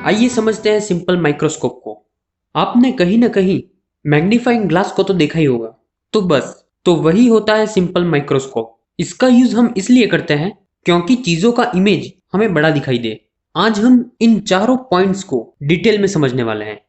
आइए समझते हैं सिंपल माइक्रोस्कोप को। आपने कहीं ना कहीं मैग्नीफाइंग ग्लास को तो देखा ही होगा। तो वही होता है सिंपल माइक्रोस्कोप। इसका यूज हम इसलिए करते हैं क्योंकि चीजों का इमेज हमें बड़ा दिखाई दे। आज हम इन चारों पॉइंट्स को डिटेल में समझने वाले हैं।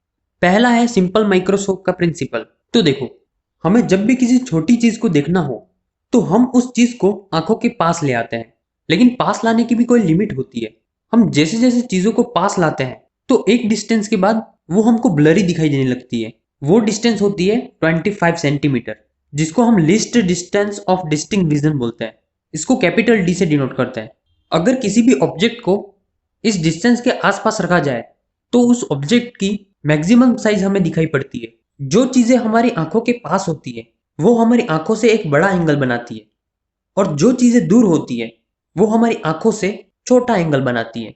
पहला है सिंपल माइक्रोस्कोप का प्रिंसिपल। तो देखो, हमें जब भी किसी छोटी चीज को देखना हो तो हम उस चीज को आंखों के पास ले आते हैं, लेकिन पास लाने की भी कोई लिमिट होती है। हम जैसे जैसे चीजों को पास लाते हैं तो एक डिस्टेंस के बाद वो हमको ब्लरी दिखाई देने लगती है। वो डिस्टेंस होती है 25 सेंटीमीटर, जिसको हम least distance of distinct vision बोलते हैं। इसको कैपिटल डी से डिनोट करते हैं। अगर किसी भी ऑब्जेक्ट को इस डिस्टेंस के आसपास रखा जाए तो उस ऑब्जेक्ट की मैक्सिमम साइज हमें दिखाई पड़ती है। जो चीजें हमारी आंखों के पास होती है वो हमारी आंखों से एक बड़ा एंगल बनाती है, और जो चीजें दूर होती है वो हमारी आंखों से छोटा एंगल बनाती है।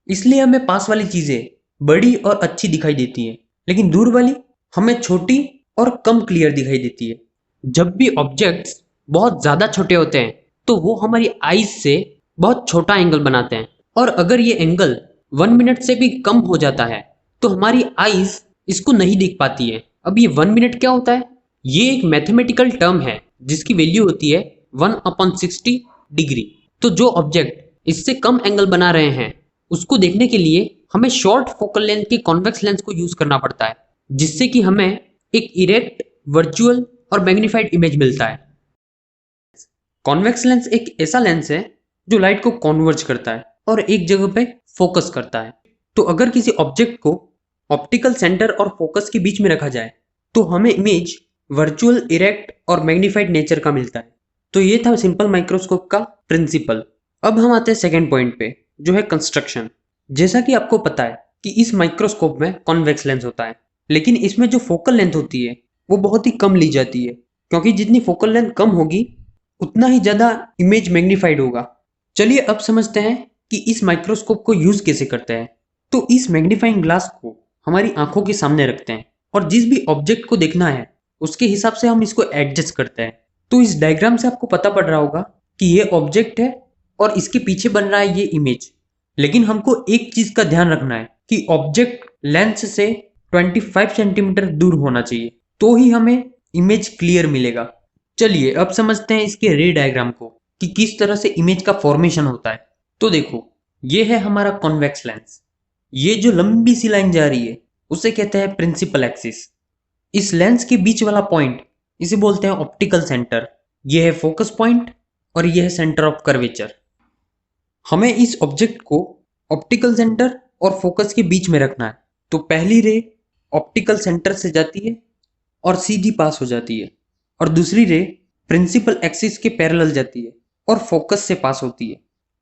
इसलिए हमें पास वाली चीजें बड़ी और अच्छी दिखाई देती है, लेकिन दूर वाली हमें छोटी और कम क्लियर दिखाई देती है। जब भी ऑब्जेक्ट्स बहुत ज्यादा छोटे होते हैं तो वो हमारी आईज से बहुत छोटा एंगल बनाते हैं, और अगर ये एंगल 1 मिनट से भी कम हो जाता है तो हमारी आईज इसको नहीं देख पाती है। अब ये 1 मिनट क्या होता है? ये एक मैथमेटिकल टर्म है जिसकी वैल्यू होती है 1/60 डिग्री। तो जो ऑब्जेक्ट इससे कम एंगल बना रहे हैं उसको देखने के लिए हमें शॉर्ट फोकल लेंथ के कॉन्वेक्स लेंस को यूज करना पड़ता है, जिससे कि हमें एक इरेक्ट, वर्चुअल और मैग्नीफाइड इमेज मिलता है। कॉन्वेक्स लेंस एक ऐसा लेंस है जो लाइट को कॉन्वर्ज करता है और एक जगह पे फोकस करता है। तो अगर किसी ऑब्जेक्ट को ऑप्टिकल सेंटर और फोकस के बीच में रखा जाए तो हमें इमेज वर्चुअल, इरेक्ट और मैग्नीफाइड नेचर का मिलता है। तो ये था सिंपल माइक्रोस्कोप का प्रिंसिपल। अब हम आते हैं सेकेंड पॉइंट पे, जो है कंस्ट्रक्शन। जैसा कि आपको पता है कि इस माइक्रोस्कोप में कॉन्वेक्स लेंस होता है, लेकिन इसमें जो फोकल लेंथ होती है वो बहुत ही कम ली जाती है, क्योंकि जितनी फोकल लेंथ कम होगी उतना ही ज्यादा इमेज मैग्नीफाइड होगा। चलिए अब समझते हैं कि इस माइक्रोस्कोप को यूज कैसे करते हैं। तो इस मैग्नीफाइंग ग्लास को हमारी आंखों के सामने रखते हैं और जिस भी ऑब्जेक्ट को देखना है उसके हिसाब से हम इसको एडजस्ट करते हैं। तो इस डायग्राम से आपको पता पड़ रहा होगा कि ये ऑब्जेक्ट है और इसके पीछे बन रहा है ये इमेज। लेकिन हमको एक चीज का ध्यान रखना है कि ऑब्जेक्ट लेंस से 25 सेंटीमीटर दूर होना चाहिए, तो ही हमें इमेज क्लियर मिलेगा। चलिए अब समझते हैं इसके रे डायग्राम को कि किस तरह से इमेज का फॉर्मेशन होता है। तो देखो, ये है हमारा कॉन्वेक्स लेंस। ये जो लंबी सी लाइन जा रही है उसे कहते हैं प्रिंसिपल एक्सिस। इस लेंस के बीच वाला पॉइंट इसे बोलते हैं ऑप्टिकल सेंटर। यह है फोकस पॉइंट और यह है सेंटर ऑफ कर्वेचर। हमें इस ऑब्जेक्ट को ऑप्टिकल सेंटर और फोकस के बीच में रखना है। तो पहली रे ऑप्टिकल सेंटर से जाती है और सीधी पास हो जाती है, और दूसरी रे प्रिंसिपल एक्सिस के पैरेलल जाती है और फोकस से पास होती है।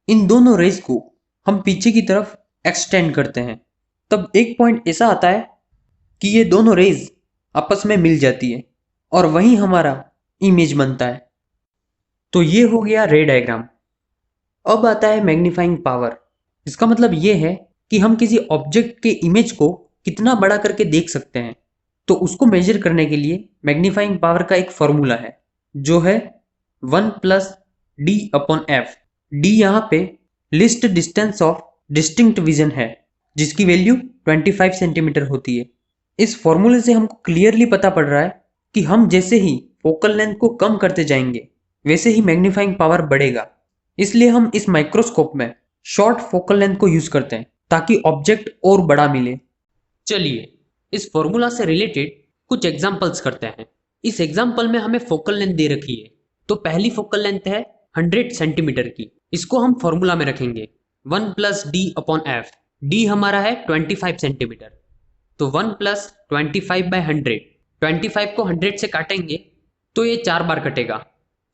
इन दोनों रेज को हम पीछे की तरफ एक्सटेंड करते हैं। तब एक पॉइंट ऐसा आता है कि ये दोनों रेज आपस में मिल जाती है और वहीं हमारा इमेज बनता है। तो ये हो गया रे डायग्राम। अब आता है मैग्नीफाइंग पावर। इसका मतलब ये है कि हम किसी ऑब्जेक्ट के इमेज को कितना बड़ा करके देख सकते हैं। तो उसको मेजर करने के लिए मैग्नीफाइंग पावर का एक फॉर्मूला है जो है 1+D/F। डी यहाँ पे list distance of distinct vision है, जिसकी वैल्यू 25 सेंटीमीटर होती है। इस फॉर्मूले से हमको क्लियरली पता पड़ रहा है कि हम जैसे ही फोकल लेंथ को कम करते जाएंगे वैसे ही मैग्नीफाइंग पावर बढ़ेगा। इसलिए हम इस माइक्रोस्कोप में शॉर्ट फोकल लेंथ को यूज करते हैं ताकि ऑब्जेक्ट और बड़ा मिले। चलिए इस फॉर्मूला से रिलेटेड कुछ एग्जांपल्स करते हैं। इस एग्जांपल में हमें फोकल लेंथ दे रखी है। तो पहली फोकल लेंथ है 100 सेंटीमीटर की। इसको हम फॉर्मूला में रखेंगे 1+D/F। डी हमारा है 25 सेंटीमीटर। तो 1+25/100। 25 को 100 से काटेंगे तो ये 4 बार कटेगा।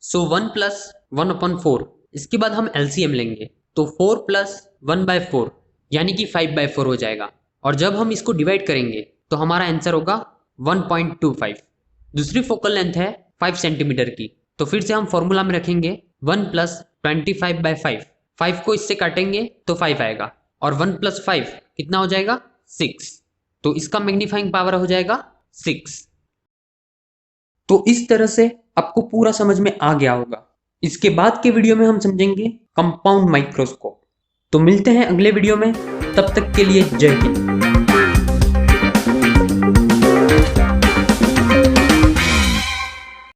सो 1+1/4। इसके बाद हम एलसीएम लेंगे तो 4+1/4 यानी कि 5/4 हो जाएगा। और जब हम इसको डिवाइड करेंगे तो हमारा आंसर होगा 1.25। दूसरी फोकल लेंथ है 5 सेंटीमीटर की। तो फिर से हम फॉर्मूला में रखेंगे 1+25/5। 5 को इससे काटेंगे तो 5 आएगा, और 1+5 कितना हो जाएगा? 6। तो इसका मैग्नीफाइंग पावर हो जाएगा 6। तो इस तरह से आपको पूरा समझ में आ गया होगा। इसके बाद के वीडियो में हम समझेंगे कंपाउंड माइक्रोस्कोप। तो मिलते हैं अगले वीडियो में, तब तक के लिए जय हिंद।